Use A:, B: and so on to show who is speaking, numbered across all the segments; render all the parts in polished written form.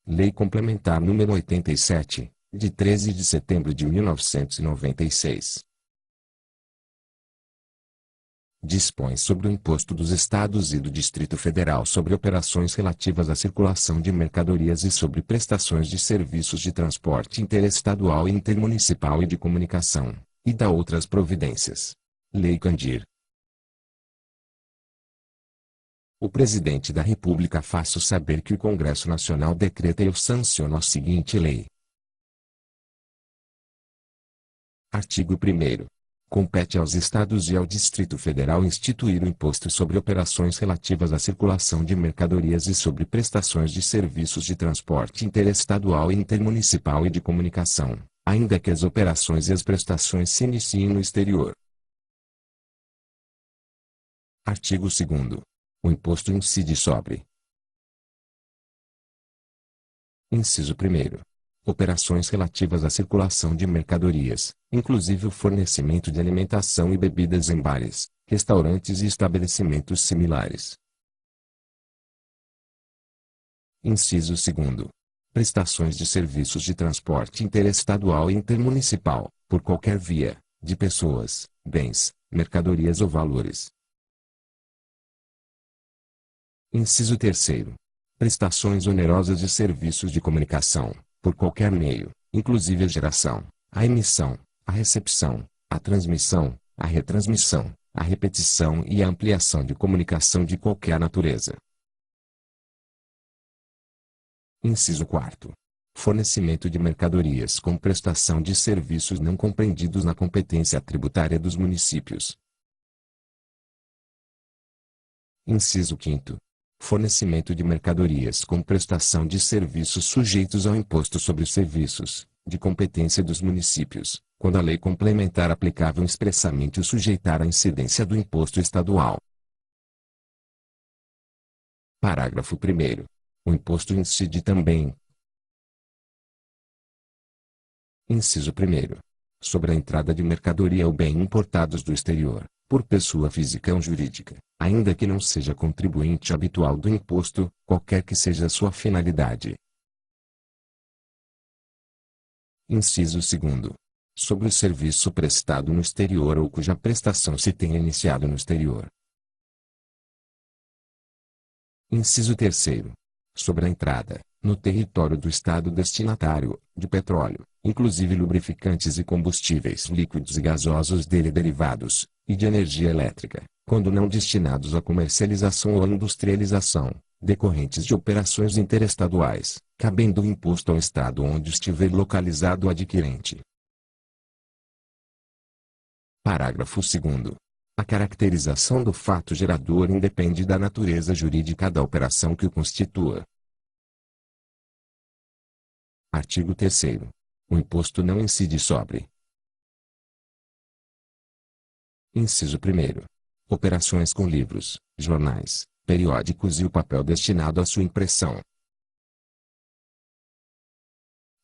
A: Lei Complementar número 87, de 13 de setembro de 1996. Dispõe sobre o imposto dos Estados e do Distrito Federal sobre operações relativas à circulação de mercadorias e sobre prestações de serviços de transporte interestadual e intermunicipal e de comunicação, e da outras providências. Lei Candir. O Presidente da República faço saber que o Congresso Nacional decreta e eu sanciono a seguinte lei. Artigo 1º. Compete aos Estados e ao Distrito Federal instituir o imposto sobre operações relativas à circulação de mercadorias e sobre prestações de serviços de transporte interestadual e intermunicipal e de comunicação, ainda que as operações e as prestações se iniciem no exterior. Artigo 2º. O imposto incide sobre: Inciso 1º. Operações relativas à circulação de mercadorias, inclusive o fornecimento de alimentação e bebidas em bares, restaurantes e estabelecimentos similares. Inciso 2º. Prestações de serviços de transporte interestadual e intermunicipal, por qualquer via, de pessoas, bens, mercadorias ou valores. Inciso 3º. Prestações onerosas de serviços de comunicação, por qualquer meio, inclusive a geração, a emissão, a recepção, a transmissão, a retransmissão, a repetição e a ampliação de comunicação de qualquer natureza. Inciso 4º. Fornecimento de mercadorias com prestação de serviços não compreendidos na competência tributária dos municípios. Inciso 5º. Fornecimento de mercadorias com prestação de serviços sujeitos ao imposto sobre os serviços, de competência dos municípios, quando a lei complementar aplicável expressamente o sujeitar à incidência do imposto estadual. Parágrafo 1º. O imposto incide também. Inciso 1º. Sobre a entrada de mercadoria ou bem importados do exterior, por pessoa física ou jurídica, ainda que não seja contribuinte habitual do imposto, qualquer que seja a sua finalidade. Inciso 2º. Sobre o serviço prestado no exterior ou cuja prestação se tenha iniciado no exterior. Inciso 3º. Sobre a entrada, no território do Estado destinatário, de petróleo, inclusive lubrificantes e combustíveis líquidos e gasosos dele derivados, e de energia elétrica, quando não destinados à comercialização ou à industrialização, decorrentes de operações interestaduais, cabendo o imposto ao Estado onde estiver localizado o adquirente. Parágrafo 2º. A caracterização do fato gerador independe da natureza jurídica da operação que o constitua. Artigo 3º. O imposto não incide sobre: Inciso 1º. Operações com livros, jornais, periódicos e o papel destinado à sua impressão.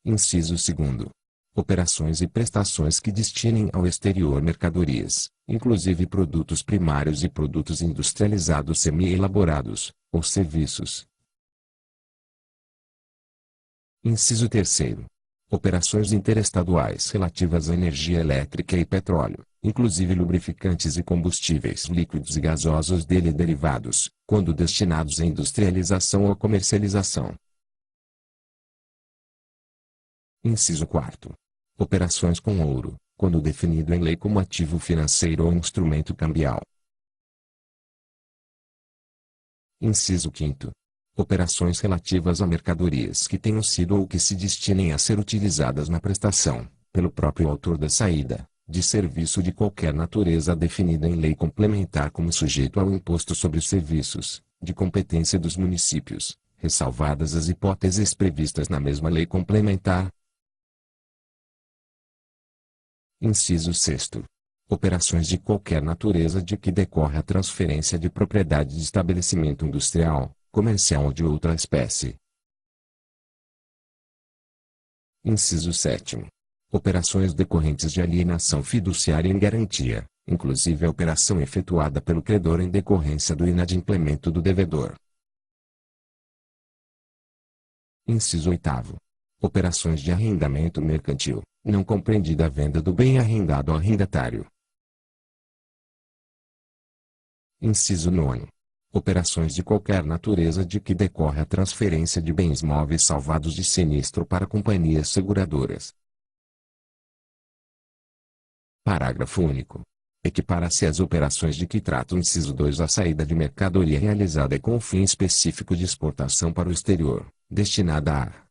A: Inciso 2º. Operações e prestações que destinem ao exterior mercadorias, inclusive produtos primários e produtos industrializados semi-elaborados, ou serviços. Inciso 3º. Operações interestaduais relativas à energia elétrica e petróleo, inclusive lubrificantes e combustíveis líquidos e gasosos dele derivados, quando destinados à industrialização ou comercialização. Inciso 4º. Operações com ouro, quando definido em lei como ativo financeiro ou instrumento cambial. Inciso 5º. Operações relativas a mercadorias que tenham sido ou que se destinem a ser utilizadas na prestação, pelo próprio autor da saída, de serviço de qualquer natureza definida em lei complementar como sujeito ao imposto sobre os serviços, de competência dos municípios, ressalvadas as hipóteses previstas na mesma lei complementar. Inciso 6º. Operações de qualquer natureza de que decorre a transferência de propriedade de estabelecimento industrial, comercial ou de outra espécie. Inciso 7º. Operações decorrentes de alienação fiduciária em garantia, inclusive a operação efetuada pelo credor em decorrência do inadimplemento do devedor. Inciso 8º. Operações de arrendamento mercantil, não compreendida a venda do bem arrendado ao arrendatário. Inciso 9º. Operações de qualquer natureza de que decorre a transferência de bens móveis salvados de sinistro para companhias seguradoras. Parágrafo único. Equipara-se às operações de que trata o inciso 2 a saída de mercadoria realizada com fim específico de exportação para o exterior, destinada a: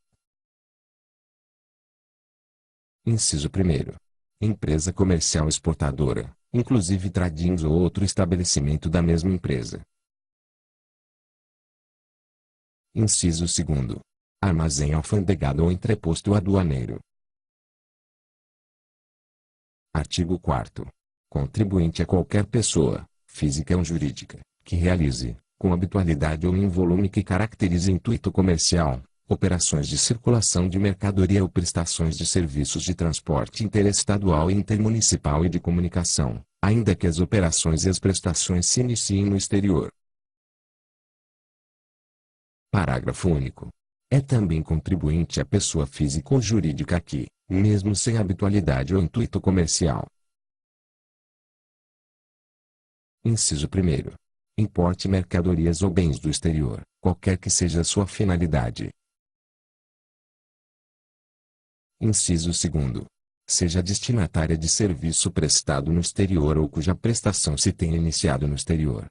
A: Inciso 1º. Empresa comercial exportadora, inclusive tradings ou outro estabelecimento da mesma empresa. Inciso 2º. Armazém alfandegado ou entreposto aduaneiro. Artigo 4º. Contribuinte é qualquer pessoa, física ou jurídica, que realize, com habitualidade ou em volume que caracterize intuito comercial, operações de circulação de mercadoria ou prestações de serviços de transporte interestadual e intermunicipal e de comunicação, ainda que as operações e as prestações se iniciem no exterior. Parágrafo único. É também contribuinte a pessoa física ou jurídica que, mesmo sem habitualidade ou intuito comercial. Inciso 1º. Importe mercadorias ou bens do exterior, qualquer que seja a sua finalidade. Inciso 2º. Seja destinatária de serviço prestado no exterior ou cuja prestação se tenha iniciado no exterior.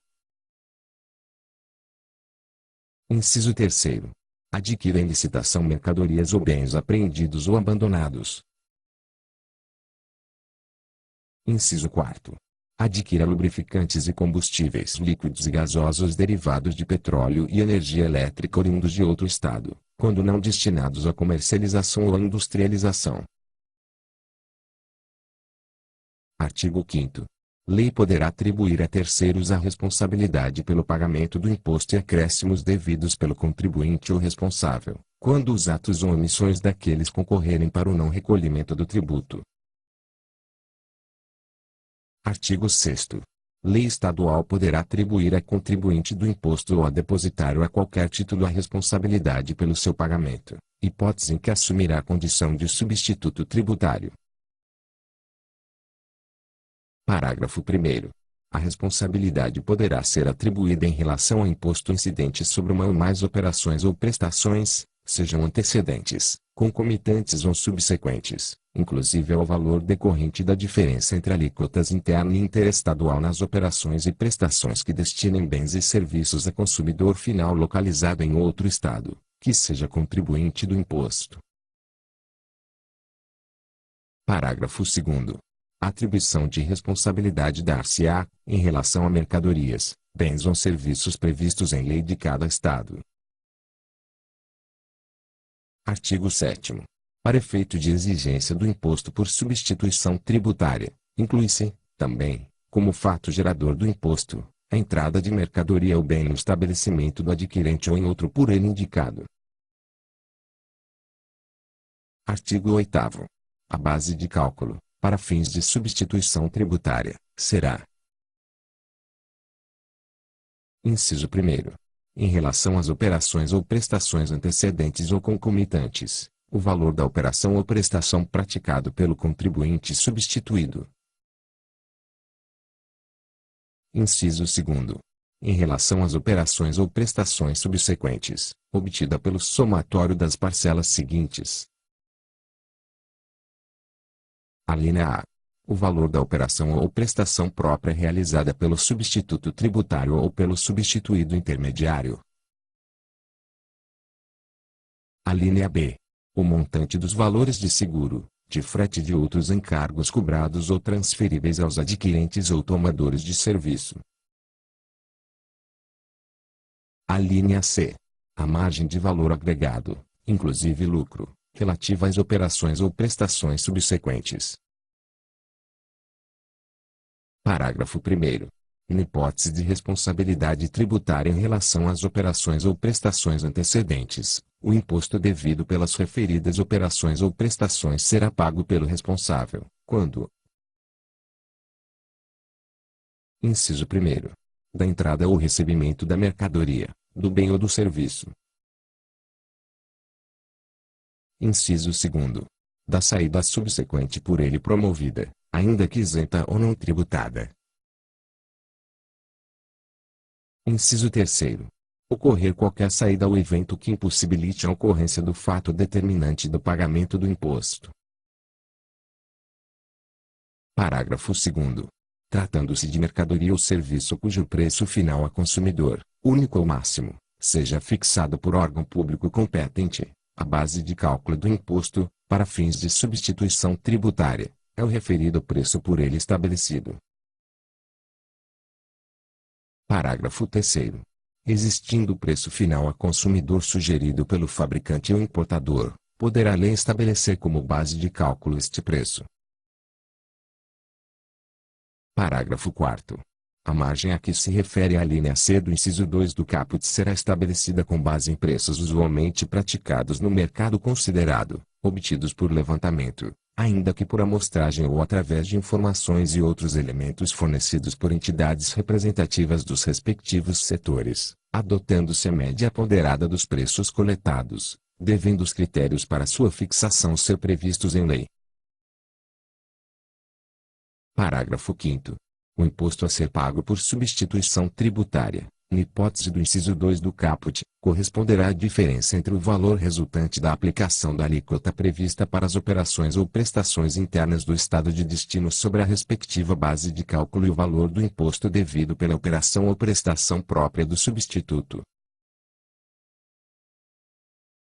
A: Inciso 3º. Adquira em licitação mercadorias ou bens apreendidos ou abandonados. Inciso 4º. Adquira lubrificantes e combustíveis líquidos e gasosos derivados de petróleo e energia elétrica oriundos de outro estado, quando não destinados à comercialização ou à industrialização. Artigo 5º. Lei poderá atribuir a terceiros a responsabilidade pelo pagamento do imposto e acréscimos devidos pelo contribuinte ou responsável, quando os atos ou omissões daqueles concorrerem para o não recolhimento do tributo. Artigo 6º. Lei estadual poderá atribuir a contribuinte do imposto ou a depositário a qualquer título a responsabilidade pelo seu pagamento, hipótese em que assumirá a condição de substituto tributário. Parágrafo 1º. A responsabilidade poderá ser atribuída em relação ao imposto incidente sobre uma ou mais operações ou prestações, sejam antecedentes, concomitantes ou subsequentes, inclusive ao valor decorrente da diferença entre alíquotas interna e interestadual nas operações e prestações que destinem bens e serviços a consumidor final localizado em outro estado, que seja contribuinte do imposto. Parágrafo 2º. A atribuição de responsabilidade dar-se-á, em relação a mercadorias, bens ou serviços previstos em lei de cada estado. Artigo 7º. Para efeito de exigência do imposto por substituição tributária, inclui-se, também, como fato gerador do imposto, a entrada de mercadoria ou bem no estabelecimento do adquirente ou em outro por ele indicado. Artigo 8º. A base de cálculo, para fins de substituição tributária, será: Inciso 1º. Em relação às operações ou prestações antecedentes ou concomitantes, o valor da operação ou prestação praticado pelo contribuinte substituído. Inciso 2º. Em relação às operações ou prestações subsequentes, obtida pelo somatório das parcelas seguintes. Alínea A. O valor da operação ou prestação própria realizada pelo substituto tributário ou pelo substituído intermediário. Alínea B. O montante dos valores de seguro, de frete e de outros encargos cobrados ou transferíveis aos adquirentes ou tomadores de serviço. Alínea C. A margem de valor agregado, inclusive lucro, relativa às operações ou prestações subsequentes. Parágrafo 1º. Na hipótese de responsabilidade tributária em relação às operações ou prestações antecedentes, o imposto devido pelas referidas operações ou prestações será pago pelo responsável, quando: Inciso 1º. Da entrada ou recebimento da mercadoria, do bem ou do serviço. Inciso 2º. Da saída subsequente por ele promovida, ainda que isenta ou não tributada. Inciso 3º. Ocorrer qualquer saída ou evento que impossibilite a ocorrência do fato determinante do pagamento do imposto. Parágrafo 2º. Tratando-se de mercadoria ou serviço cujo preço final a consumidor, único ou máximo, seja fixado por órgão público competente, a base de cálculo do imposto, para fins de substituição tributária, é o referido preço por ele estabelecido. Parágrafo 3º. Existindo o preço final a consumidor sugerido pelo fabricante ou importador, poderá a lei estabelecer como base de cálculo este preço. Parágrafo 4º. A margem a que se refere a linha C do inciso 2 do caput será estabelecida com base em preços usualmente praticados no mercado considerado, obtidos por levantamento, ainda que por amostragem ou através de informações e outros elementos fornecidos por entidades representativas dos respectivos setores, adotando-se a média ponderada dos preços coletados, devendo os critérios para sua fixação ser previstos em lei. Parágrafo 5º. O imposto a ser pago por substituição tributária, na hipótese do inciso 2 do caput, corresponderá à diferença entre o valor resultante da aplicação da alíquota prevista para as operações ou prestações internas do estado de destino sobre a respectiva base de cálculo e o valor do imposto devido pela operação ou prestação própria do substituto.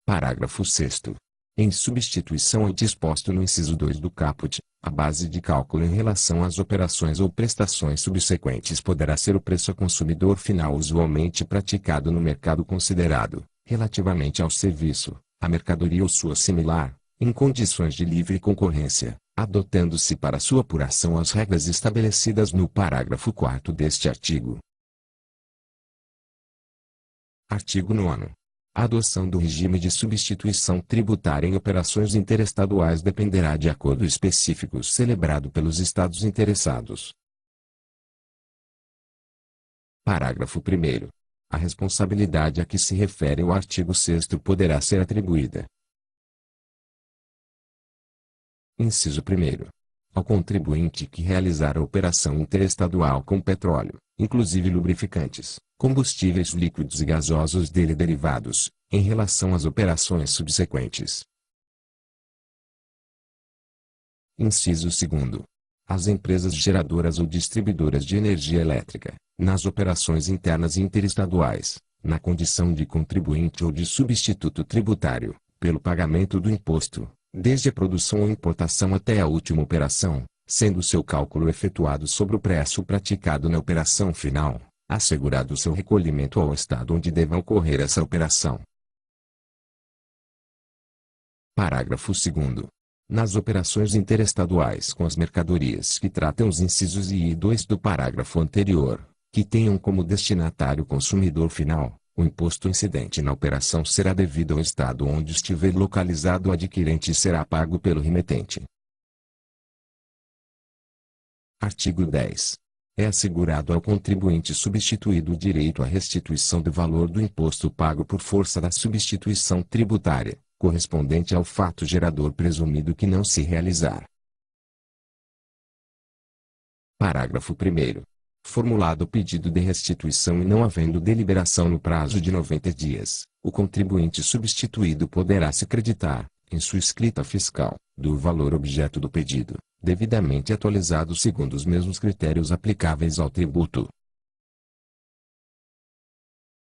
A: Parágrafo 6º. Em substituição ao disposto no inciso 2 do caput, a base de cálculo em relação às operações ou prestações subsequentes poderá ser o preço a consumidor final usualmente praticado no mercado considerado, relativamente ao serviço, a mercadoria ou sua similar, em condições de livre concorrência, adotando-se para sua apuração as regras estabelecidas no parágrafo 4º deste artigo. Artigo 9º. A adoção do regime de substituição tributária em operações interestaduais dependerá de acordo específico celebrado pelos estados interessados. Parágrafo 1º. A responsabilidade a que se refere o artigo 6º poderá ser atribuída. Inciso 1º. Ao contribuinte que realizar a operação interestadual com petróleo, inclusive lubrificantes, combustíveis líquidos e gasosos dele derivados, em relação às operações subsequentes. Inciso 2º. As empresas geradoras ou distribuidoras de energia elétrica, nas operações internas e interestaduais, na condição de contribuinte ou de substituto tributário, pelo pagamento do imposto, desde a produção ou importação até a última operação, sendo seu cálculo efetuado sobre o preço praticado na operação final, assegurado seu recolhimento ao estado onde deva ocorrer essa operação. Parágrafo 2º. Nas operações interestaduais com as mercadorias que tratam os incisos I e 2 do parágrafo anterior, que tenham como destinatário o consumidor final, o imposto incidente na operação será devido ao estado onde estiver localizado o adquirente e será pago pelo remetente. Artigo 10. É assegurado ao contribuinte substituído o direito à restituição do valor do imposto pago por força da substituição tributária, correspondente ao fato gerador presumido que não se realizar. Parágrafo 1º. Formulado o pedido de restituição e não havendo deliberação no prazo de 90 dias, o contribuinte substituído poderá se creditar, em sua escrita fiscal, do valor objeto do pedido, devidamente atualizado segundo os mesmos critérios aplicáveis ao tributo.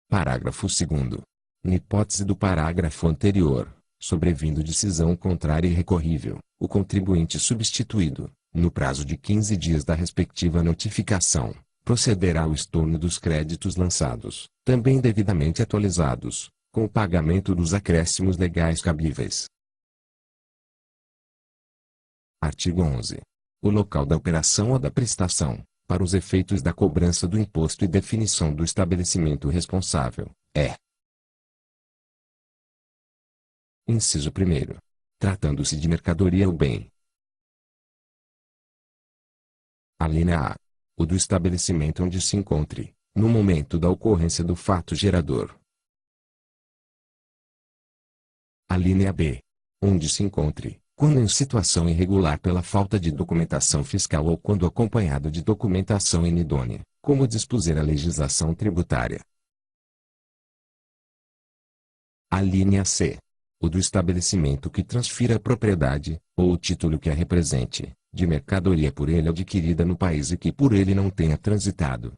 A: Parágrafo 2º. Na hipótese do parágrafo anterior, sobrevindo decisão contrária e irrecorrível, o contribuinte substituído, no prazo de 15 dias da respectiva notificação, procederá ao estorno dos créditos lançados, também devidamente atualizados, com o pagamento dos acréscimos legais cabíveis. Artigo 11. O local da operação ou da prestação, para os efeitos da cobrança do imposto e definição do estabelecimento responsável, é: Inciso 1º. Tratando-se de mercadoria ou bem. Alínea A. O do estabelecimento onde se encontre, no momento da ocorrência do fato gerador. Alínea B. onde se encontre, quando em situação irregular pela falta de documentação fiscal ou quando acompanhado de documentação inidônea, como dispuser a legislação tributária. A linha C. O do estabelecimento que transfira a propriedade, ou o título que a represente, de mercadoria por ele adquirida no país e que por ele não tenha transitado.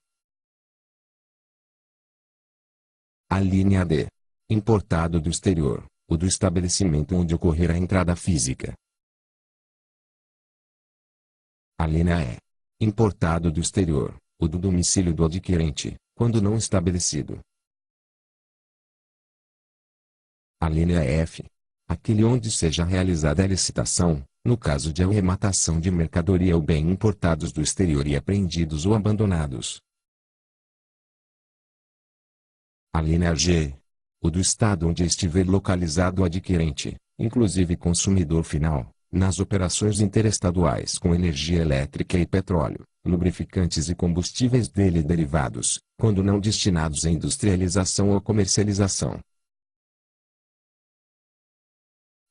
A: A linha D. Importado do exterior, o do estabelecimento onde ocorrer a entrada física. A linha E. Importado do exterior, o do domicílio do adquirente, quando não estabelecido. A linha F. Aquele onde seja realizada a licitação, no caso de arrematação de mercadoria ou bem importados do exterior e apreendidos ou abandonados. A linha G. O do estado onde estiver localizado o adquirente, inclusive consumidor final, nas operações interestaduais com energia elétrica e petróleo, lubrificantes e combustíveis dele derivados, quando não destinados à industrialização ou comercialização.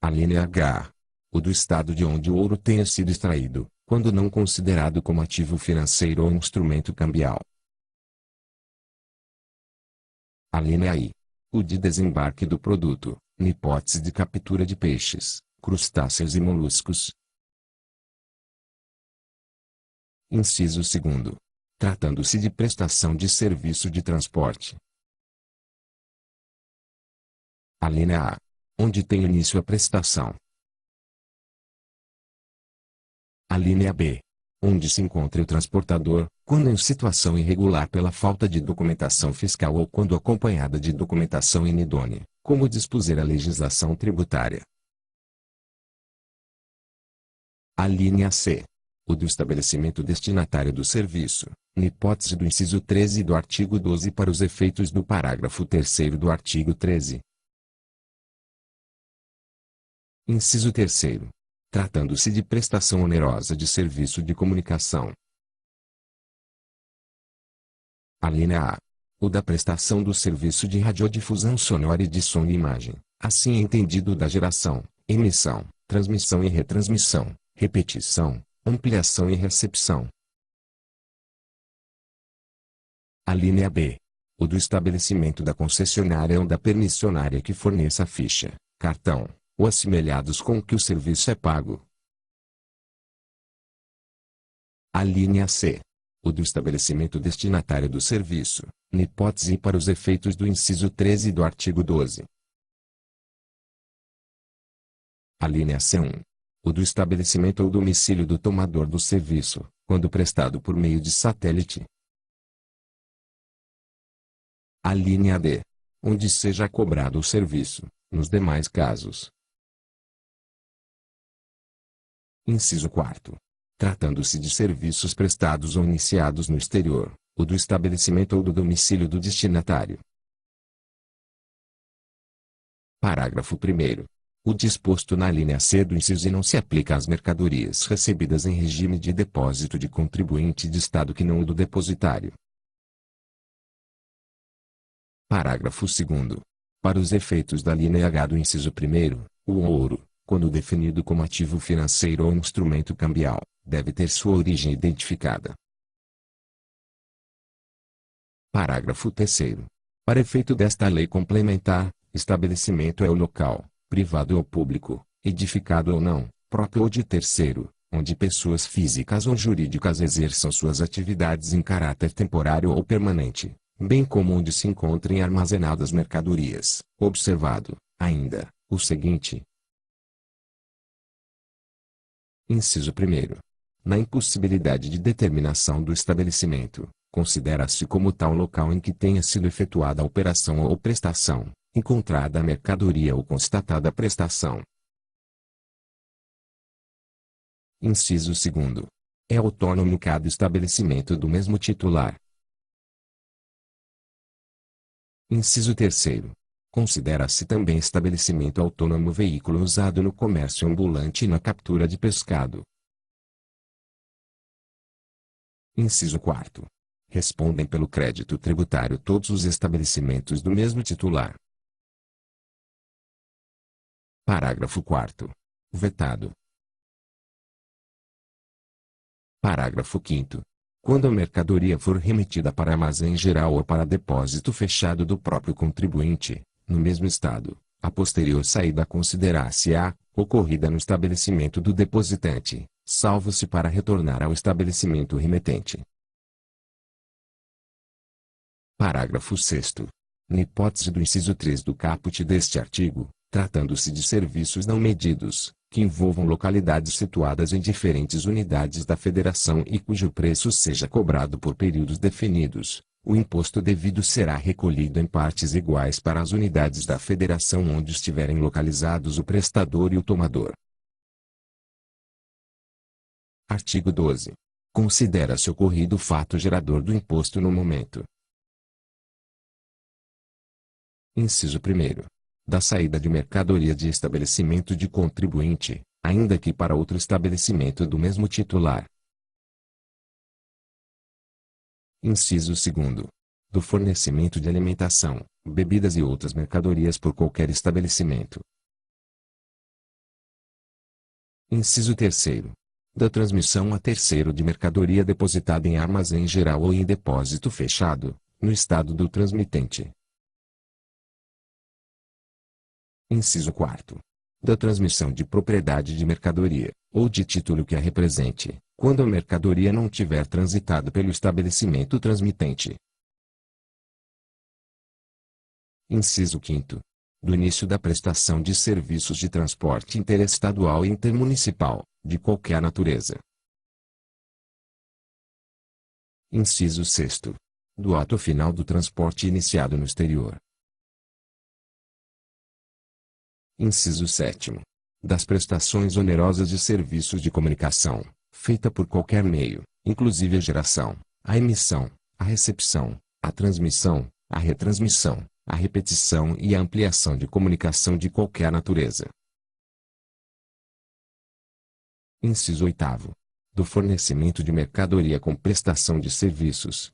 A: A linha H. O do estado de onde o ouro tenha sido extraído, quando não considerado como ativo financeiro ou instrumento cambial. A linha I. O de desembarque do produto, na hipótese de captura de peixes, crustáceos e moluscos. Inciso 2º. Tratando-se de prestação de serviço de transporte. A linha A. Onde tem início a prestação. A linha B. Onde se encontre o transportador, quando em situação irregular pela falta de documentação fiscal ou quando acompanhada de documentação inidônea, como dispuser a legislação tributária. A linha C. O do estabelecimento destinatário do serviço, na hipótese do inciso 13 do artigo 12 para os efeitos do parágrafo 3º do artigo 13. Inciso 3º. Tratando-se de prestação onerosa de serviço de comunicação. A linha A. O da prestação do serviço de radiodifusão sonora e de som e imagem, assim entendido da geração, emissão, transmissão e retransmissão, repetição, ampliação e recepção. A linha B. O do estabelecimento da concessionária ou da permissionária que forneça a ficha, cartão, ou assemelhados com que o serviço é pago. A linha C. O do estabelecimento destinatário do serviço, na hipótese e para os efeitos do inciso 13 do artigo 12. A linha C1. O do estabelecimento ou domicílio do tomador do serviço, quando prestado por meio de satélite. A linha D. Onde seja cobrado o serviço, nos demais casos. Inciso 4º. Tratando-se de serviços prestados ou iniciados no exterior, o do estabelecimento ou do domicílio do destinatário. Parágrafo 1º. O disposto na linha C do inciso não se aplica às mercadorias recebidas em regime de depósito de contribuinte de estado que não o do depositário. Parágrafo 2º. Para os efeitos da linha H do inciso 1º, o ouro, quando definido como ativo financeiro ou instrumento cambial, deve ter sua origem identificada. Parágrafo 3º. Para efeito desta lei complementar, estabelecimento é o local, privado ou público, edificado ou não, próprio ou de terceiro, onde pessoas físicas ou jurídicas exerçam suas atividades em caráter temporário ou permanente, bem como onde se encontrem armazenadas mercadorias, observado, ainda, o seguinte. Inciso 1º. Na impossibilidade de determinação do estabelecimento, considera-se como tal local em que tenha sido efetuada a operação ou prestação, encontrada a mercadoria ou constatada a prestação. Inciso 2º. É autônomo cada estabelecimento do mesmo titular. Inciso 3º. Considera-se também estabelecimento autônomo veículo usado no comércio ambulante e na captura de pescado. Inciso 4º. Respondem pelo crédito tributário todos os estabelecimentos do mesmo titular. Parágrafo 4º. Vetado. Parágrafo 5º. Quando a mercadoria for remetida para armazém geral ou para depósito fechado do próprio contribuinte, no mesmo estado, a posterior saída considerar-se-á ocorrida no estabelecimento do depositante, salvo-se para retornar ao estabelecimento remetente. Parágrafo 6º. Na hipótese do inciso 3 do caput deste artigo, tratando-se de serviços não medidos, que envolvam localidades situadas em diferentes unidades da federação e cujo preço seja cobrado por períodos definidos, o imposto devido será recolhido em partes iguais para as unidades da federação onde estiverem localizados o prestador e o tomador. Artigo 12. Considera-se ocorrido o fato gerador do imposto no momento. Inciso 1º. Da saída de mercadoria de estabelecimento de contribuinte, ainda que para outro estabelecimento do mesmo titular. Inciso 2º. Do fornecimento de alimentação, bebidas e outras mercadorias por qualquer estabelecimento. Inciso 3º. Da transmissão a terceiro de mercadoria depositada em armazém geral ou em depósito fechado, no estado do transmitente. Inciso 4º. Da transmissão de propriedade de mercadoria, ou de título que a represente, quando a mercadoria não tiver transitado pelo estabelecimento transmitente. Inciso 5º. Do início da prestação de serviços de transporte interestadual e intermunicipal, de qualquer natureza. Inciso 6º. Do ato final do transporte iniciado no exterior. Inciso 7º. Das prestações onerosas de serviços de comunicação, feita por qualquer meio, inclusive a geração, a emissão, a recepção, a transmissão, a retransmissão, a repetição e a ampliação de comunicação de qualquer natureza. Inciso 8º. Do fornecimento de mercadoria com prestação de serviços.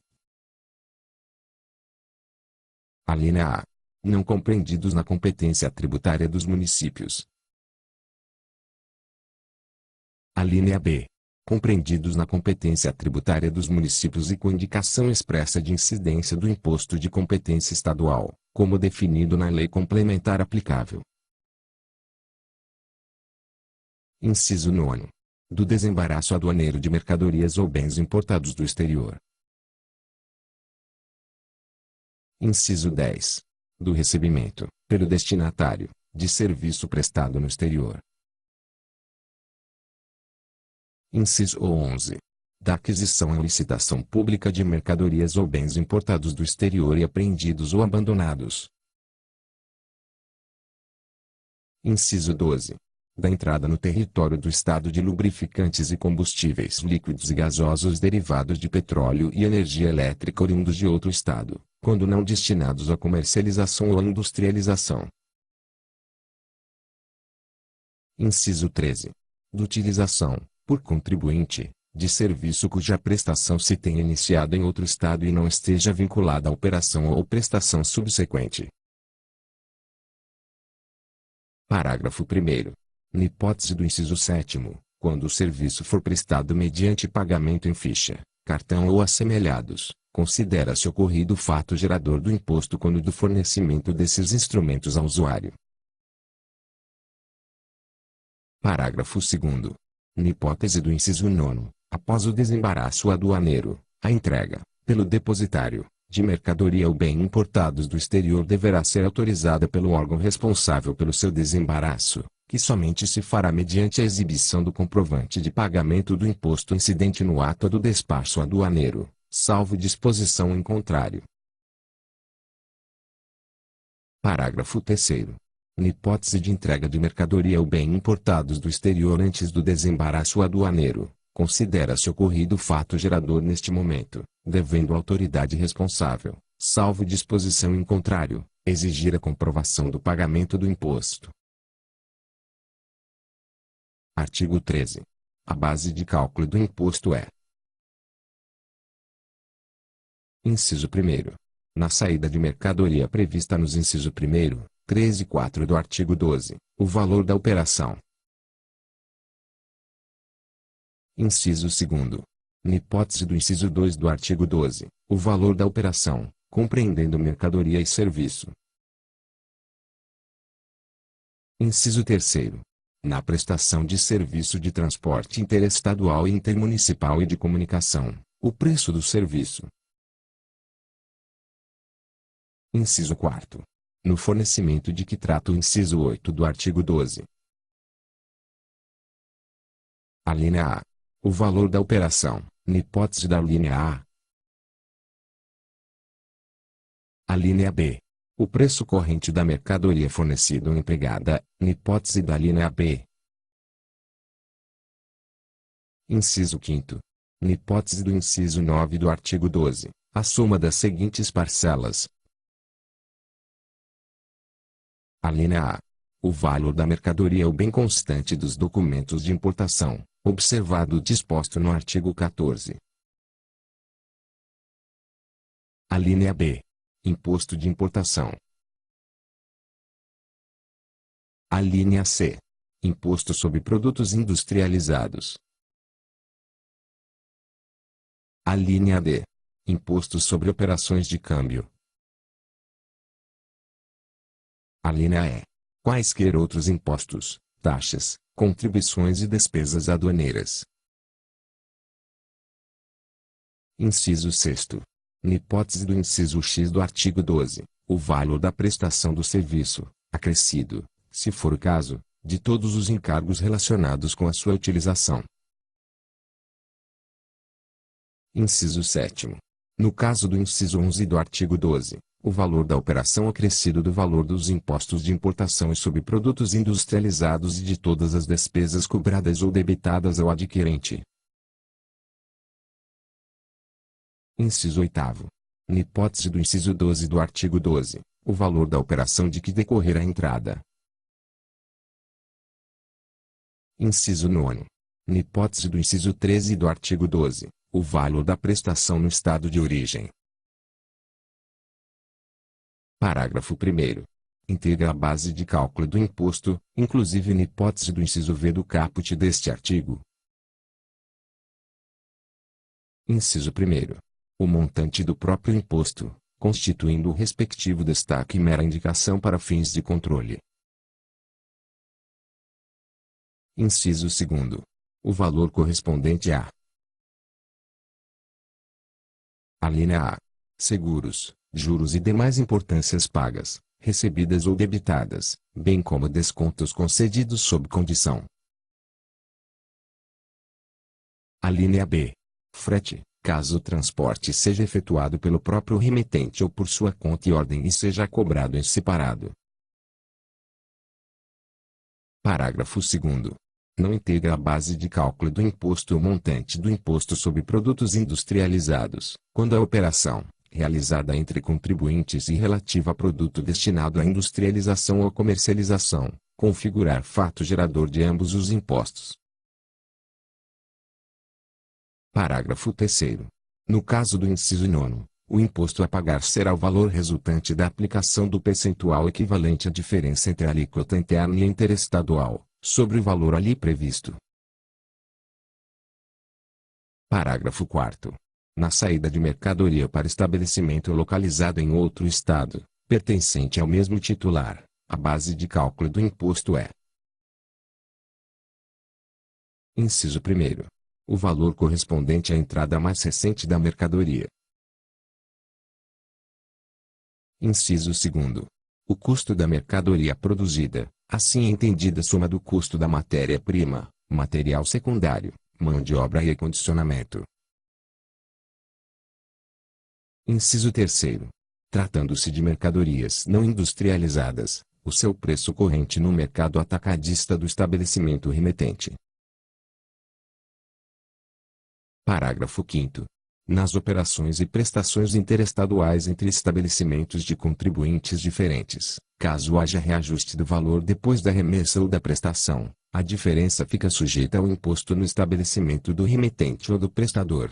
A: Alínea A. Não compreendidos na competência tributária dos municípios. Alínea B. Compreendidos na competência tributária dos municípios e com indicação expressa de incidência do imposto de competência estadual, como definido na lei complementar aplicável. Inciso 9. Do desembaraço aduaneiro de mercadorias ou bens importados do exterior. Inciso 10. Do recebimento, pelo destinatário, de serviço prestado no exterior. Inciso 11. Da aquisição em licitação pública de mercadorias ou bens importados do exterior e apreendidos ou abandonados. Inciso 12. Da entrada no território do Estado de lubrificantes e combustíveis líquidos e gasosos derivados de petróleo e energia elétrica oriundos de outro Estado, quando não destinados à comercialização ou à industrialização. Inciso 13. Da utilização, por contribuinte, de serviço cuja prestação se tenha iniciado em outro Estado e não esteja vinculada à operação ou prestação subsequente. Parágrafo 1º. Na hipótese do inciso 7º, quando o serviço for prestado mediante pagamento em ficha, cartão ou assemelhados, considera-se ocorrido o fato gerador do imposto quando do fornecimento desses instrumentos ao usuário. Parágrafo 2º. Na hipótese do inciso 9º, após o desembaraço aduaneiro, a entrega, pelo depositário, de mercadoria ou bem importados do exterior deverá ser autorizada pelo órgão responsável pelo seu desembaraço, que somente se fará mediante a exibição do comprovante de pagamento do imposto incidente no ato do despacho aduaneiro, salvo disposição em contrário. Parágrafo 3º. Na hipótese de entrega de mercadoria ou bem importados do exterior antes do desembaraço aduaneiro, considera-se ocorrido o fato gerador neste momento, devendo a autoridade responsável, salvo disposição em contrário, exigir a comprovação do pagamento do imposto. Artigo 13. A base de cálculo do imposto é: Inciso 1º. Na saída de mercadoria prevista nos inciso 1º, 3 e 4 do artigo 12, o valor da operação. Inciso 2º. Na hipótese do inciso 2 do artigo 12, o valor da operação, compreendendo mercadoria e serviço. Inciso 3º. Na prestação de serviço de transporte interestadual e intermunicipal e de comunicação, o preço do serviço. Inciso 4º. No fornecimento de que trata o inciso 8 do artigo 12. Alínea A. O valor da operação, na hipótese da alínea A. Alínea B. O preço corrente da mercadoria fornecida ou empregada, na hipótese da alínea B. Inciso 5º. Na hipótese do inciso 9 do artigo 12, a soma das seguintes parcelas. Alínea A. O valor da mercadoria ou bem constante dos documentos de importação, observado o disposto no artigo 14. Alínea B. Imposto de importação. Alínea C. Imposto sobre produtos industrializados. Alínea D. Imposto sobre operações de câmbio. Alínea E. Quaisquer outros impostos, taxas, contribuições e despesas aduaneiras. Inciso 6º. Na hipótese do inciso X do artigo 12, o valor da prestação do serviço, acrescido, se for o caso, de todos os encargos relacionados com a sua utilização. Inciso 7º. No caso do inciso 11 do artigo 12, o valor da operação acrescido do valor dos impostos de importação e sobre produtos industrializados e de todas as despesas cobradas ou debitadas ao adquirente. Inciso 8º. Na hipótese do inciso 12 do artigo 12, o valor da operação de que decorrer a entrada. Inciso 9º. Na hipótese do inciso 13 do artigo 12, o valor da prestação no estado de origem. Parágrafo 1º. Integra a base de cálculo do imposto, inclusive na hipótese do inciso V do caput deste artigo. Inciso 1º. O montante do próprio imposto, constituindo o respectivo destaque e mera indicação para fins de controle. Inciso 2º. O valor correspondente a: alínea A. Seguros, juros e demais importâncias pagas, recebidas ou debitadas, bem como descontos concedidos sob condição. Alínea B. Frete, caso o transporte seja efetuado pelo próprio remetente ou por sua conta e ordem e seja cobrado em separado. Parágrafo 2º. Não integra a base de cálculo do imposto o montante do imposto sobre produtos industrializados, quando a operação, realizada entre contribuintes e relativa a produto destinado à industrialização ou comercialização, configurar fato gerador de ambos os impostos. Parágrafo 3º. No caso do inciso 9º, o imposto a pagar será o valor resultante da aplicação do percentual equivalente à diferença entre a alíquota interna e a interestadual, sobre o valor ali previsto. Parágrafo 4º. Na saída de mercadoria para estabelecimento localizado em outro estado, pertencente ao mesmo titular, a base de cálculo do imposto é: inciso 1º. O valor correspondente à entrada mais recente da mercadoria. Inciso 2º. O custo da mercadoria produzida, assim entendida soma do custo da matéria-prima, material secundário, mão de obra e acondicionamento. Inciso 3º. Tratando-se de mercadorias não industrializadas, o seu preço corrente no mercado atacadista do estabelecimento remetente. Parágrafo 5º. Nas operações e prestações interestaduais entre estabelecimentos de contribuintes diferentes, caso haja reajuste do valor depois da remessa ou da prestação, a diferença fica sujeita ao imposto no estabelecimento do remetente ou do prestador.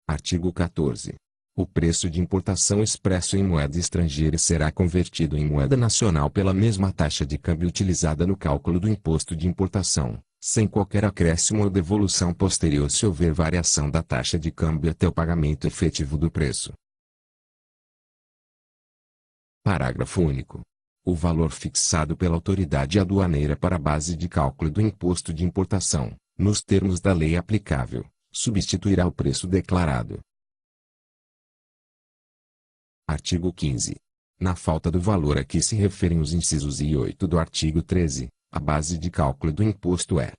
A: Artigo 14. O preço de importação expresso em moeda estrangeira será convertido em moeda nacional pela mesma taxa de câmbio utilizada no cálculo do imposto de importação, sem qualquer acréscimo ou devolução posterior se houver variação da taxa de câmbio até o pagamento efetivo do preço. Parágrafo único. O valor fixado pela autoridade aduaneira para a base de cálculo do imposto de importação, nos termos da lei aplicável, substituirá o preço declarado. Artigo 15. Na falta do valor a que se referem os incisos I e 8 do artigo 13, a base de cálculo do imposto é: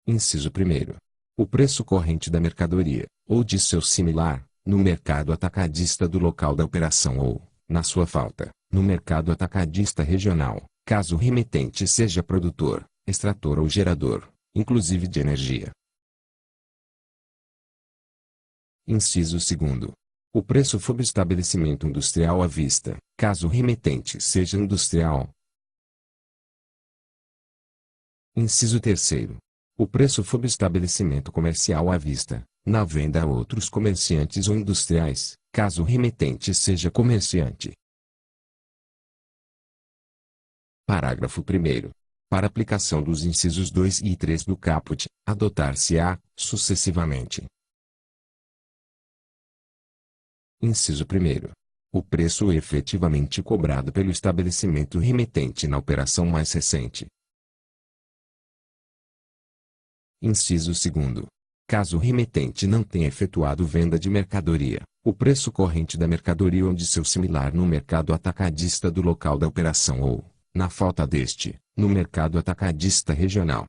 A: Inciso 1. O preço corrente da mercadoria, ou de seu similar, no mercado atacadista do local da operação ou, na sua falta, no mercado atacadista regional, caso o remetente seja produtor, extrator ou gerador, inclusive de energia. Inciso 2. O preço for do estabelecimento industrial à vista, caso o remetente seja industrial. Inciso 3. O preço for do estabelecimento comercial à vista, na venda a outros comerciantes ou industriais, caso o remetente seja comerciante. Parágrafo 1º. Para aplicação dos incisos 2 e 3 do caput, adotar-se-á, sucessivamente: Inciso 1. O preço efetivamente cobrado pelo estabelecimento remetente na operação mais recente. Inciso 2. Caso o remetente não tenha efetuado venda de mercadoria, o preço corrente da mercadoria ou de seu similar no mercado atacadista do local da operação ou, na falta deste, no mercado atacadista regional.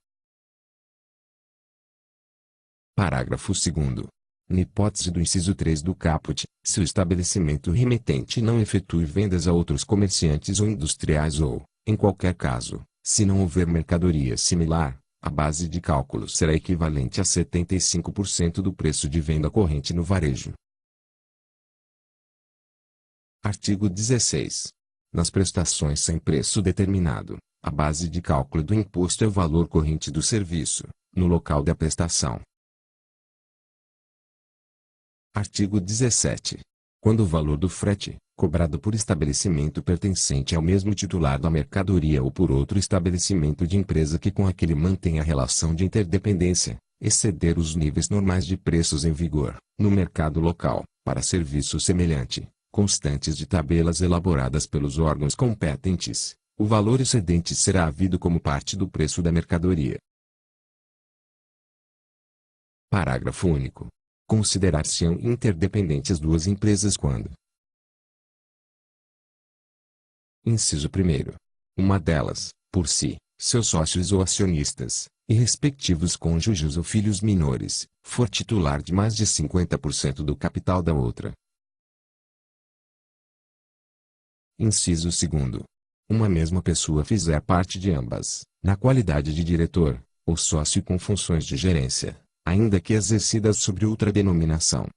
A: Parágrafo 2º. Na hipótese do inciso 3 do caput, se o estabelecimento remetente não efetue vendas a outros comerciantes ou industriais ou, em qualquer caso, se não houver mercadoria similar, a base de cálculo será equivalente a 75% do preço de venda corrente no varejo. Artigo 16. Nas prestações sem preço determinado, a base de cálculo do imposto é o valor corrente do serviço, no local da prestação. Artigo 17. Quando o valor do frete, cobrado por estabelecimento pertencente ao mesmo titular da mercadoria ou por outro estabelecimento de empresa que com aquele mantenha relação de interdependência, exceder os níveis normais de preços em vigor, no mercado local, para serviço semelhante, constantes de tabelas elaboradas pelos órgãos competentes, o valor excedente será havido como parte do preço da mercadoria. Parágrafo único. Considerar-se-ão interdependentes duas empresas quando: Inciso 1. Uma delas, por si, seus sócios ou acionistas, e respectivos cônjuges ou filhos menores, for titular de mais de 50% do capital da outra. Inciso 2. Uma mesma pessoa fizer parte de ambas, na qualidade de diretor, ou sócio com funções de gerência, ainda que exercidas sobre outra denominação.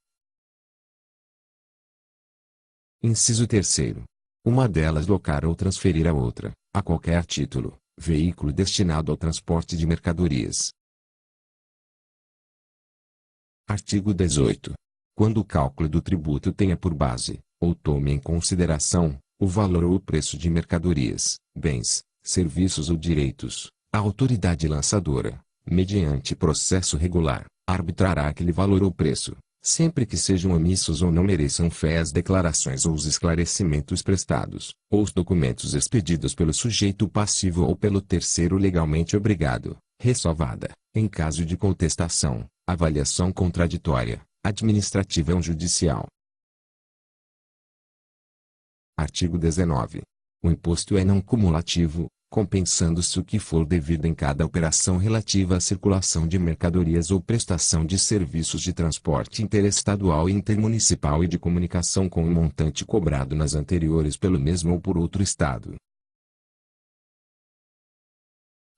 A: Inciso 3. Uma delas locar ou transferir a outra, a qualquer título, veículo destinado ao transporte de mercadorias. Artigo 18. Quando o cálculo do tributo tenha por base, ou tome em consideração, o valor ou o preço de mercadorias, bens, serviços ou direitos, a autoridade lançadora, mediante processo regular, arbitrará aquele valor ou preço, sempre que sejam omissos ou não mereçam fé as declarações ou os esclarecimentos prestados, ou os documentos expedidos pelo sujeito passivo ou pelo terceiro legalmente obrigado, ressalvada, em caso de contestação, avaliação contraditória, administrativa ou judicial. Artigo 19. O imposto é não cumulativo, compensando-se o que for devido em cada operação relativa à circulação de mercadorias ou prestação de serviços de transporte interestadual e intermunicipal e de comunicação com o montante cobrado nas anteriores pelo mesmo ou por outro Estado.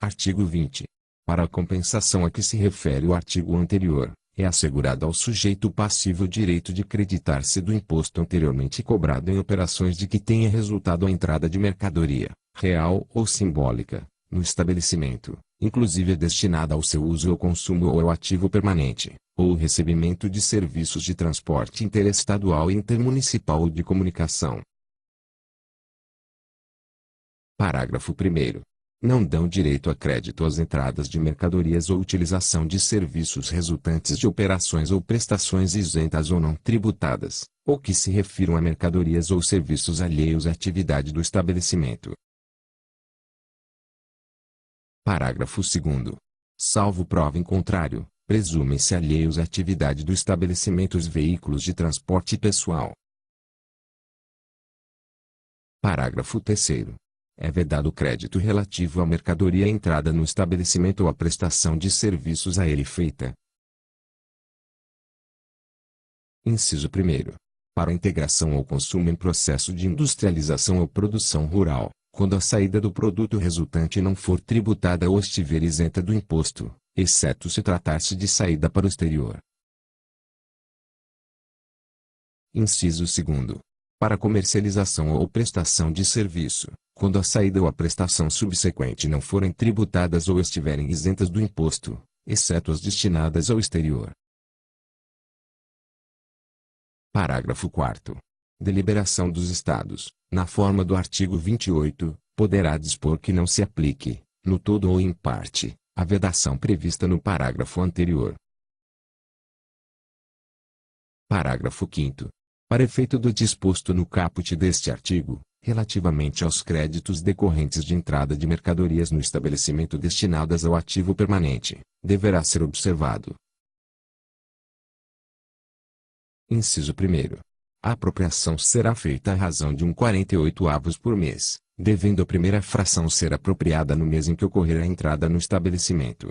A: Artigo 20. Para a compensação a que se refere o artigo anterior, é assegurado ao sujeito passivo o direito de creditar-se do imposto anteriormente cobrado em operações de que tenha resultado a entrada de mercadoria, real ou simbólica, no estabelecimento, inclusive destinada ao seu uso ou consumo ou ao ativo permanente, ou o recebimento de serviços de transporte interestadual e intermunicipal ou de comunicação. Parágrafo 1º. Não dão direito a crédito às entradas de mercadorias ou utilização de serviços resultantes de operações ou prestações isentas ou não tributadas, ou que se refiram a mercadorias ou serviços alheios à atividade do estabelecimento. Parágrafo 2º. Salvo prova em contrário, presumem-se alheios à atividade do estabelecimento os veículos de transporte pessoal. Parágrafo 3º. É vedado o crédito relativo à mercadoria entrada no estabelecimento ou à prestação de serviços a ele feita. Inciso 1º. Para integração ou consumo em processo de industrialização ou produção rural, quando a saída do produto resultante não for tributada ou estiver isenta do imposto, exceto se tratar-se de saída para o exterior. Inciso 2º. Para comercialização ou prestação de serviço, quando a saída ou a prestação subsequente não forem tributadas ou estiverem isentas do imposto, exceto as destinadas ao exterior. Parágrafo 4º. Deliberação dos Estados, na forma do artigo 28, poderá dispor que não se aplique, no todo ou em parte, a vedação prevista no parágrafo anterior. Parágrafo 5º. Para efeito do disposto no caput deste artigo, relativamente aos créditos decorrentes de entrada de mercadorias no estabelecimento destinadas ao ativo permanente, deverá ser observado. Inciso 1º. A apropriação será feita à razão de 1/48 por mês, devendo a primeira fração ser apropriada no mês em que ocorrer a entrada no estabelecimento.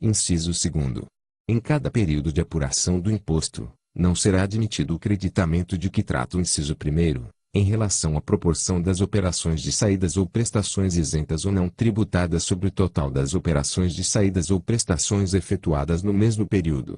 A: Inciso 2º. Em cada período de apuração do imposto, não será admitido o creditamento de que trata o inciso 1º, em relação à proporção das operações de saídas ou prestações isentas ou não tributadas sobre o total das operações de saídas ou prestações efetuadas no mesmo período.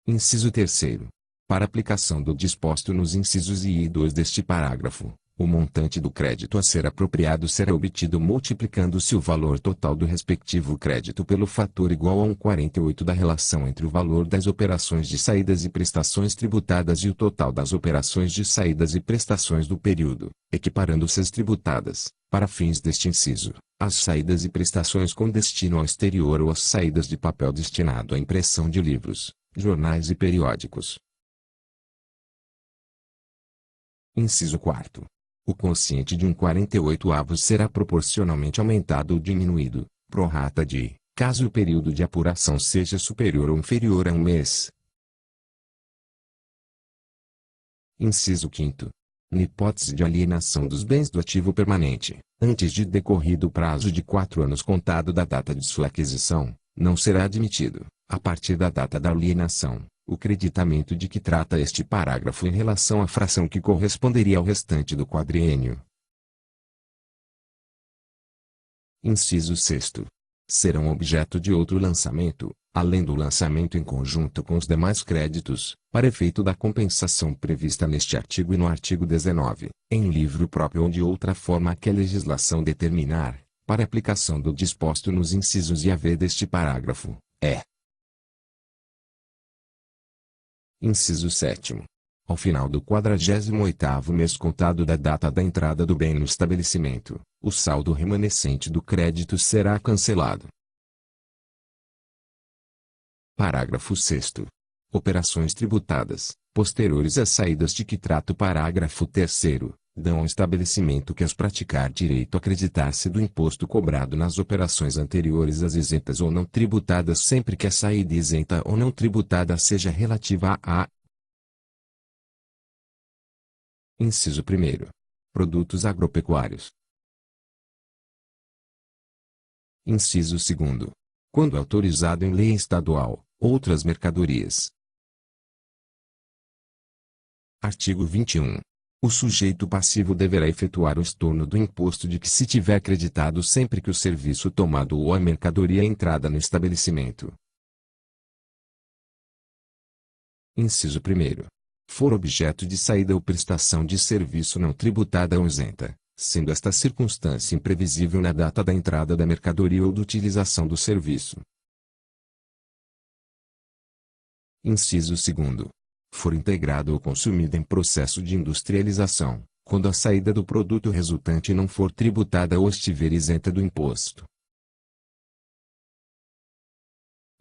A: Inciso 3º. Para aplicação do disposto nos incisos I e 2 deste parágrafo, o montante do crédito a ser apropriado será obtido multiplicando-se o valor total do respectivo crédito pelo fator igual a 1/48 da relação entre o valor das operações de saídas e prestações tributadas e o total das operações de saídas e prestações do período, equiparando-se as tributadas, para fins deste inciso, as saídas e prestações com destino ao exterior ou as saídas de papel destinado à impressão de livros, jornais e periódicos. Inciso 4º. O quociente de 1/48 será proporcionalmente aumentado ou diminuído, pro rata de, caso o período de apuração seja superior ou inferior a um mês. Inciso 5º. Na hipótese de alienação dos bens do ativo permanente, antes de decorrido o prazo de 4 anos contado da data de sua aquisição, não será admitido, a partir da data da alienação, o creditamento de que trata este parágrafo em relação à fração que corresponderia ao restante do quadriênio. Inciso 6º. Serão objeto de outro lançamento, além do lançamento em conjunto com os demais créditos, para efeito da compensação prevista neste artigo e no artigo 19, em livro próprio ou de outra forma que a legislação determinar, para aplicação do disposto nos incisos I a V deste parágrafo, Inciso 7º. Ao final do 48º mês contado da data da entrada do bem no estabelecimento, o saldo remanescente do crédito será cancelado. Parágrafo 6º. Operações tributadas, posteriores às saídas de que trata o parágrafo 3º, dão ao estabelecimento que as praticar direito a acreditar-se do imposto cobrado nas operações anteriores às isentas ou não tributadas sempre que a saída isenta ou não tributada seja relativa a Inciso 1º. Produtos agropecuários. Inciso 2º. Quando autorizado em lei estadual, outras mercadorias. Artigo 21. O sujeito passivo deverá efetuar o estorno do imposto de que se tiver acreditado sempre que o serviço tomado ou a mercadoria entrada no estabelecimento. Inciso 1º. For objeto de saída ou prestação de serviço não tributada ou isenta, sendo esta circunstância imprevisível na data da entrada da mercadoria ou da utilização do serviço. Inciso 2º. For integrado ou consumido em processo de industrialização, quando a saída do produto resultante não for tributada ou estiver isenta do imposto.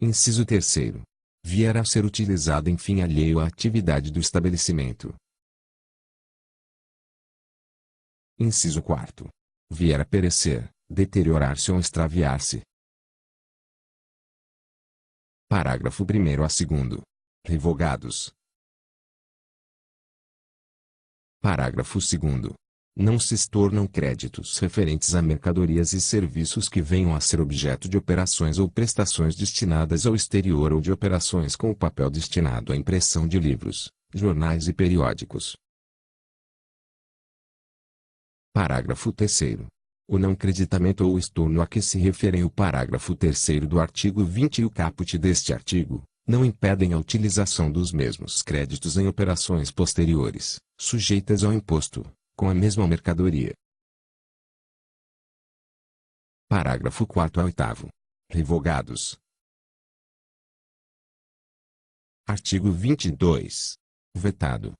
A: Inciso 3º. Vier a ser utilizado em fim alheio à atividade do estabelecimento. Inciso 4º. Vier a perecer, deteriorar-se ou extraviar-se. Parágrafo 1º a 2º. Revogados. Parágrafo 2º. Não se tornam créditos referentes a mercadorias e serviços que venham a ser objeto de operações ou prestações destinadas ao exterior ou de operações com o papel destinado à impressão de livros, jornais e periódicos. Parágrafo 3º. O não creditamento ou estorno a que se referem o parágrafo 3º do artigo 20 e o caput deste artigo, não impedem a utilização dos mesmos créditos em operações posteriores, sujeitas ao imposto, com a mesma mercadoria. Parágrafo 4º a 8º. Revogados. Artigo 22. Vetado.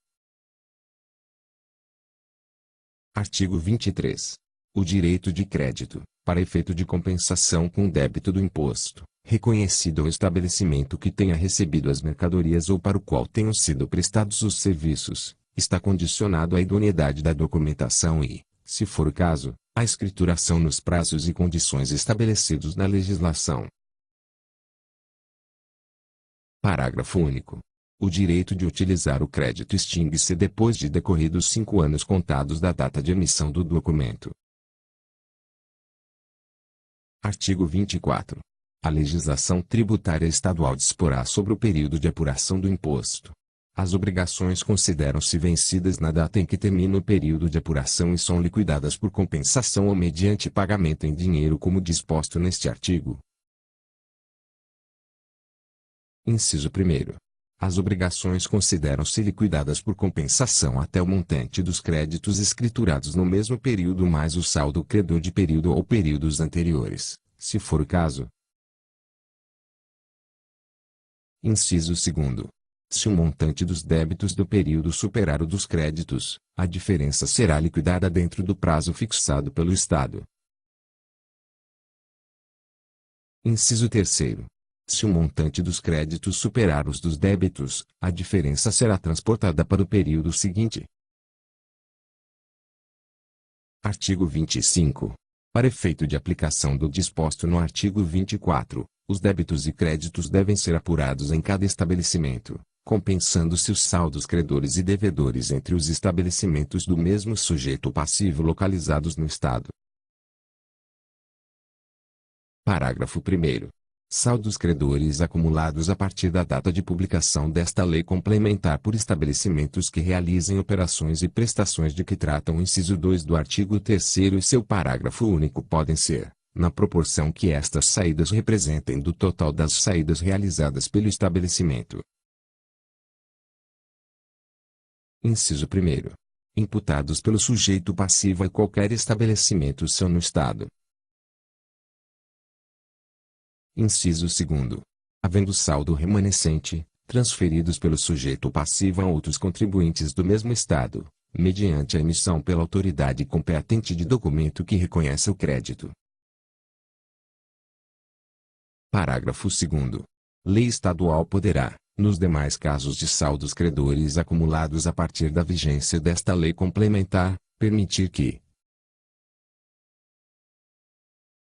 A: Artigo 23. O direito de crédito, para efeito de compensação com o débito do imposto, reconhecido ao estabelecimento que tenha recebido as mercadorias ou para o qual tenham sido prestados os serviços, está condicionado à idoneidade da documentação e, se for o caso, à escrituração nos prazos e condições estabelecidos na legislação. Parágrafo único. O direito de utilizar o crédito extingue-se depois de decorridos 5 anos contados da data de emissão do documento. Artigo 24. A legislação tributária estadual disporá sobre o período de apuração do imposto. As obrigações consideram-se vencidas na data em que termina o período de apuração e são liquidadas por compensação ou mediante pagamento em dinheiro como disposto neste artigo. Inciso 1º. As obrigações consideram-se liquidadas por compensação até o montante dos créditos escriturados no mesmo período mais o saldo credor de período ou períodos anteriores, se for o caso. Inciso 2º. Se o montante dos débitos do período superar o dos créditos, a diferença será liquidada dentro do prazo fixado pelo Estado. Inciso 3º. Se o montante dos créditos superar os dos débitos, a diferença será transportada para o período seguinte. Artigo 25. Para efeito de aplicação do disposto no artigo 24, os débitos e créditos devem ser apurados em cada estabelecimento, compensando-se os saldos credores e devedores entre os estabelecimentos do mesmo sujeito passivo localizados no Estado. Parágrafo 1º. Saldos credores acumulados a partir da data de publicação desta lei complementar por estabelecimentos que realizem operações e prestações de que tratam o inciso 2 do artigo 3º e seu parágrafo único podem ser, na proporção que estas saídas representem do total das saídas realizadas pelo estabelecimento. Inciso 1º. Imputados pelo sujeito passivo a qualquer estabelecimento são no Estado. Inciso 2º. Havendo saldo remanescente, transferidos pelo sujeito passivo a outros contribuintes do mesmo Estado, mediante a emissão pela autoridade competente de documento que reconheça o crédito. Parágrafo 2º. Lei estadual poderá, nos demais casos de saldos credores acumulados a partir da vigência desta lei complementar, permitir que: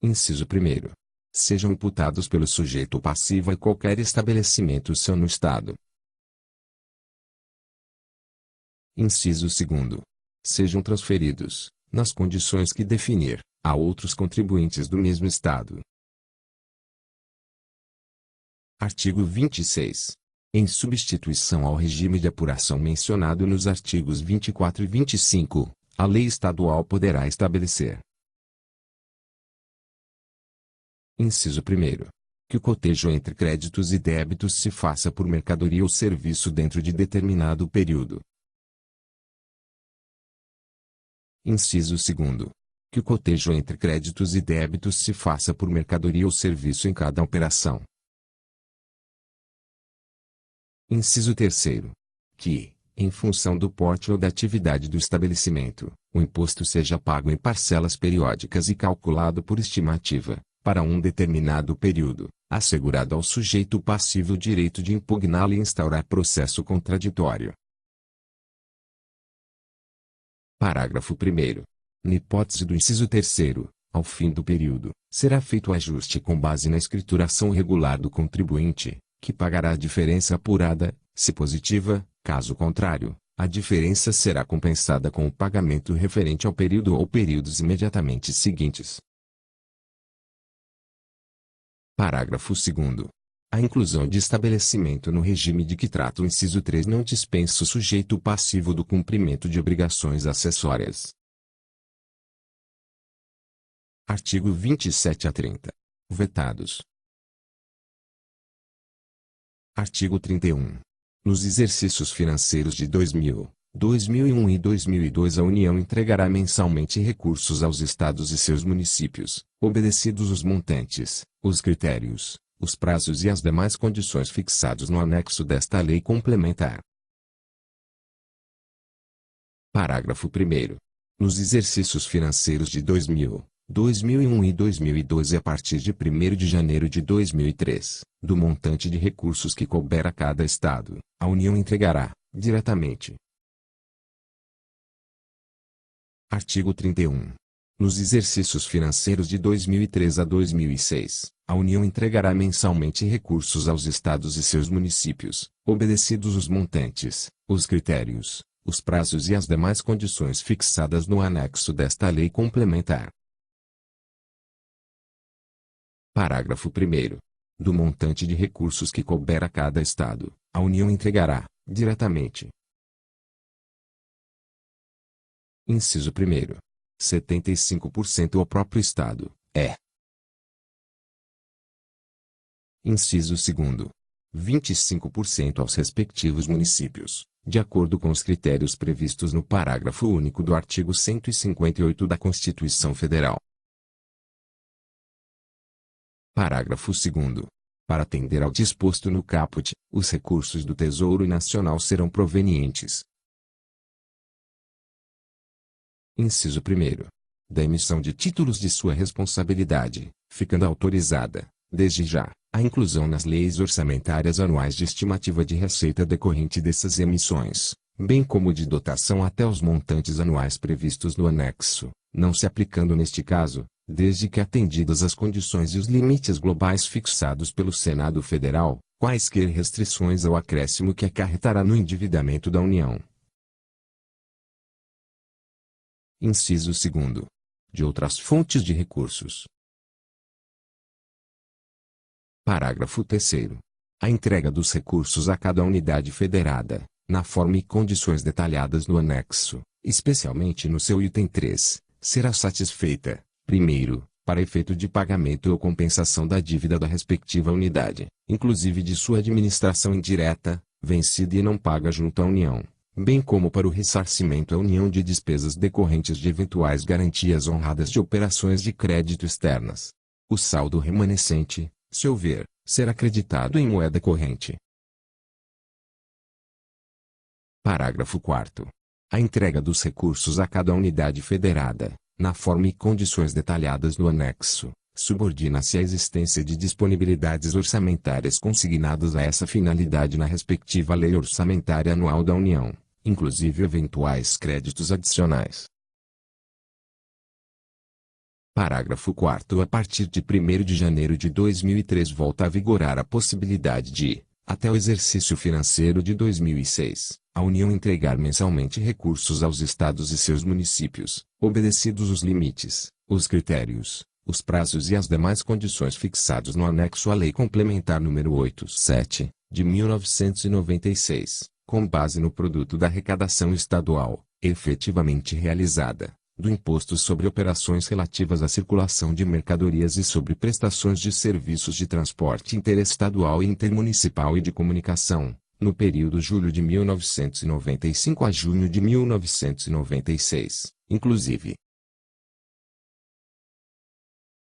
A: Inciso 1º. Sejam imputados pelo sujeito passivo a qualquer estabelecimento são no Estado. Inciso 2º. Sejam transferidos, nas condições que definir, a outros contribuintes do mesmo Estado. Artigo 26. Em substituição ao regime de apuração mencionado nos artigos 24 e 25, a lei estadual poderá estabelecer: Inciso 1º. Que o cotejo entre créditos e débitos se faça por mercadoria ou serviço dentro de determinado período. Inciso 2º. Que o cotejo entre créditos e débitos se faça por mercadoria ou serviço em cada operação. Inciso 3º. Que, em função do porte ou da atividade do estabelecimento, o imposto seja pago em parcelas periódicas e calculado por estimativa, para um determinado período, assegurado ao sujeito passivo o direito de impugná-lo e instaurar processo contraditório. Parágrafo 1º. Na hipótese do inciso 3º, ao fim do período, será feito o ajuste com base na escrituração regular do contribuinte, que pagará a diferença apurada, se positiva. Caso contrário, a diferença será compensada com o pagamento referente ao período ou períodos imediatamente seguintes. Parágrafo 2º. A inclusão de estabelecimento no regime de que trata o inciso 3 não dispensa o sujeito passivo do cumprimento de obrigações acessórias. Artigo 27 a 30. Vetados. Artigo 31. Nos exercícios financeiros de 2000, 2001 e 2002 a União entregará mensalmente recursos aos estados e seus municípios, obedecidos os montantes, os critérios, os prazos e as demais condições fixados no anexo desta lei complementar. Parágrafo 1º. Nos exercícios financeiros de 2000, 2001 e 2012 a partir de 1º de janeiro de 2003, do montante de recursos que couber a cada estado, a União entregará, diretamente. Artigo 31. Nos exercícios financeiros de 2003 a 2006, a União entregará mensalmente recursos aos estados e seus municípios, obedecidos os montantes, os critérios, os prazos e as demais condições fixadas no anexo desta lei complementar. Parágrafo 1º. Do montante de recursos que couber a cada estado, a União entregará, diretamente. Inciso 1º. 75% ao próprio estado, Inciso 2º. 25% aos respectivos municípios, de acordo com os critérios previstos no parágrafo único do artigo 158 da Constituição Federal. Parágrafo 2º. Para atender ao disposto no caput, os recursos do Tesouro Nacional serão provenientes. Inciso 1º. Da emissão de títulos de sua responsabilidade, ficando autorizada, desde já, a inclusão nas leis orçamentárias anuais de estimativa de receita decorrente dessas emissões, bem como de dotação até os montantes anuais previstos no anexo, não se aplicando neste caso, desde que atendidas as condições e os limites globais fixados pelo Senado Federal, quaisquer restrições ao acréscimo que acarretará no endividamento da União. Inciso 2º. De outras fontes de recursos. Parágrafo 3º. A entrega dos recursos a cada unidade federada, na forma e condições detalhadas no anexo, especialmente no seu item 3, será satisfeita, primeiro, para efeito de pagamento ou compensação da dívida da respectiva unidade, inclusive de sua administração indireta, vencida e não paga junto à União, bem como para o ressarcimento à União de despesas decorrentes de eventuais garantias honradas de operações de crédito externas. O saldo remanescente, se houver, será acreditado em moeda corrente. Parágrafo 4º. A entrega dos recursos a cada unidade federada, na forma e condições detalhadas no anexo, subordina-se à existência de disponibilidades orçamentárias consignadas a essa finalidade na respectiva Lei Orçamentária Anual da União, inclusive eventuais créditos adicionais. Parágrafo 4º. A partir de 1º de janeiro de 2003 volta a vigorar a possibilidade de, até o exercício financeiro de 2006, a União entregar mensalmente recursos aos estados e seus municípios, obedecidos os limites, os critérios, os prazos e as demais condições fixados no anexo à Lei Complementar nº 87, de 1996, com base no produto da arrecadação estadual, efetivamente realizada, do Imposto sobre Operações relativas à circulação de mercadorias e sobre prestações de serviços de transporte interestadual e intermunicipal e de comunicação, no período julho de 1995 a junho de 1996, inclusive.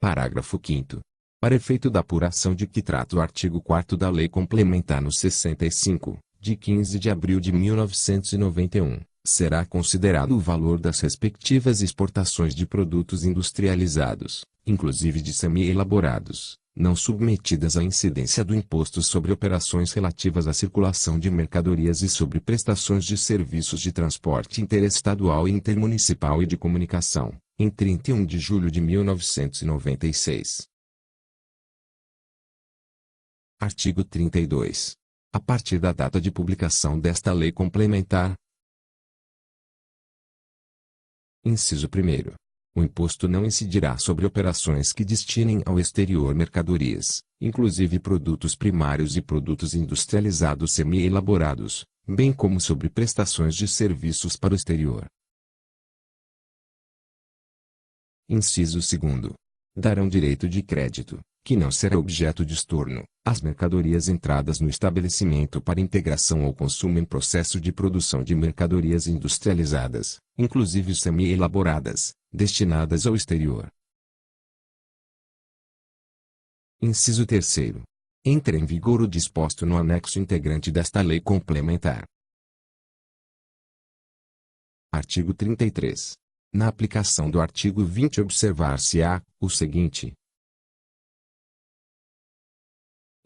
A: Parágrafo 5º. Para efeito da apuração de que trata o artigo 4º da Lei Complementar no 65, de 15 de abril de 1991, será considerado o valor das respectivas exportações de produtos industrializados, inclusive de semi-elaborados, não submetidas à incidência do imposto sobre operações relativas à circulação de mercadorias e sobre prestações de serviços de transporte interestadual e intermunicipal e de comunicação, em 31 de julho de 1996. Artigo 32. A partir da data de publicação desta lei complementar. Inciso 1º. O imposto não incidirá sobre operações que destinem ao exterior mercadorias, inclusive produtos primários e produtos industrializados semi-elaborados, bem como sobre prestações de serviços para o exterior. Inciso 2º. Darão direito de crédito, que não será objeto de estorno, às mercadorias entradas no estabelecimento para integração ou consumo em processo de produção de mercadorias industrializadas, inclusive semi-elaboradas, destinadas ao exterior. Inciso 3º. Entra em vigor o disposto no anexo integrante desta lei complementar. Artigo 33. Na aplicação do artigo 20 observar-se-á o seguinte.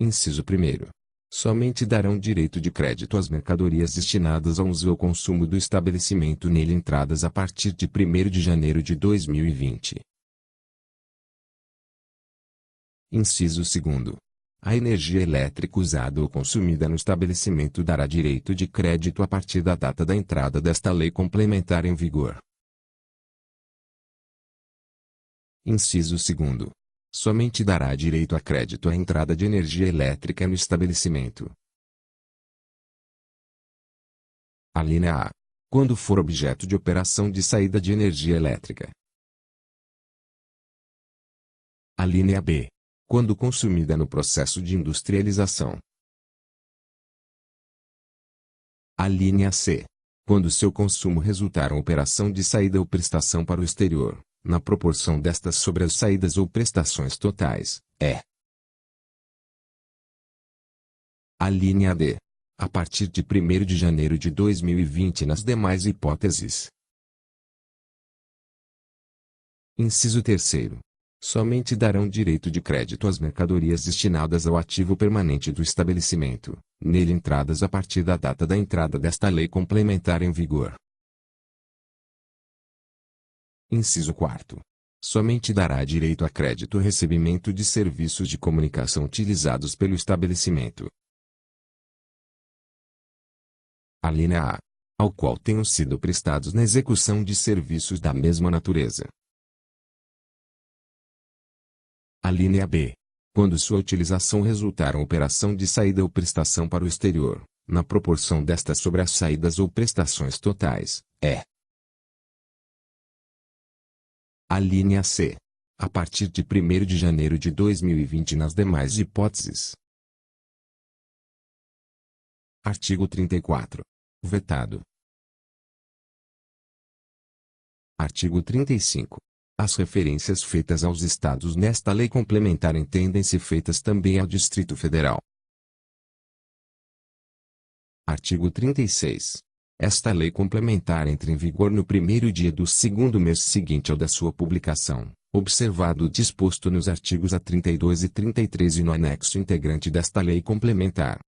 A: Inciso 1º. Somente darão direito de crédito às mercadorias destinadas ao uso ou consumo do estabelecimento nele entradas a partir de 1º de janeiro de 2020. Inciso 2º. A energia elétrica usada ou consumida no estabelecimento dará direito de crédito a partir da data da entrada desta lei complementar em vigor. Inciso 2º. Somente dará direito a crédito à entrada de energia elétrica no estabelecimento. Alínea A. Quando for objeto de operação de saída de energia elétrica. Alínea B. Quando consumida no processo de industrialização. Alínea C. Quando seu consumo resultar em operação de saída ou prestação para o exterior, na proporção destas sobre as saídas ou prestações totais, Alínea D. A partir de 1º de janeiro de 2020 nas demais hipóteses. Inciso 3º. Somente darão direito de crédito às mercadorias destinadas ao ativo permanente do estabelecimento, nele entradas a partir da data da entrada desta lei complementar em vigor. Inciso 4º. Somente dará direito a crédito ao recebimento de serviços de comunicação utilizados pelo estabelecimento. Alínea A. Ao qual tenham sido prestados na execução de serviços da mesma natureza. Alínea B. Quando sua utilização resultar em operação de saída ou prestação para o exterior, na proporção destas sobre as saídas ou prestações totais, Alínea C. A partir de 1º de janeiro de 2020 nas demais hipóteses. Artigo 34. Vetado. Artigo 35. As referências feitas aos estados nesta lei complementar entendem-se feitas também ao Distrito Federal. Artigo 36. Esta lei complementar entra em vigor no 1º dia do 2º mês seguinte ao da sua publicação, observado o disposto nos artigos A 32 e 33 e no anexo integrante desta lei complementar.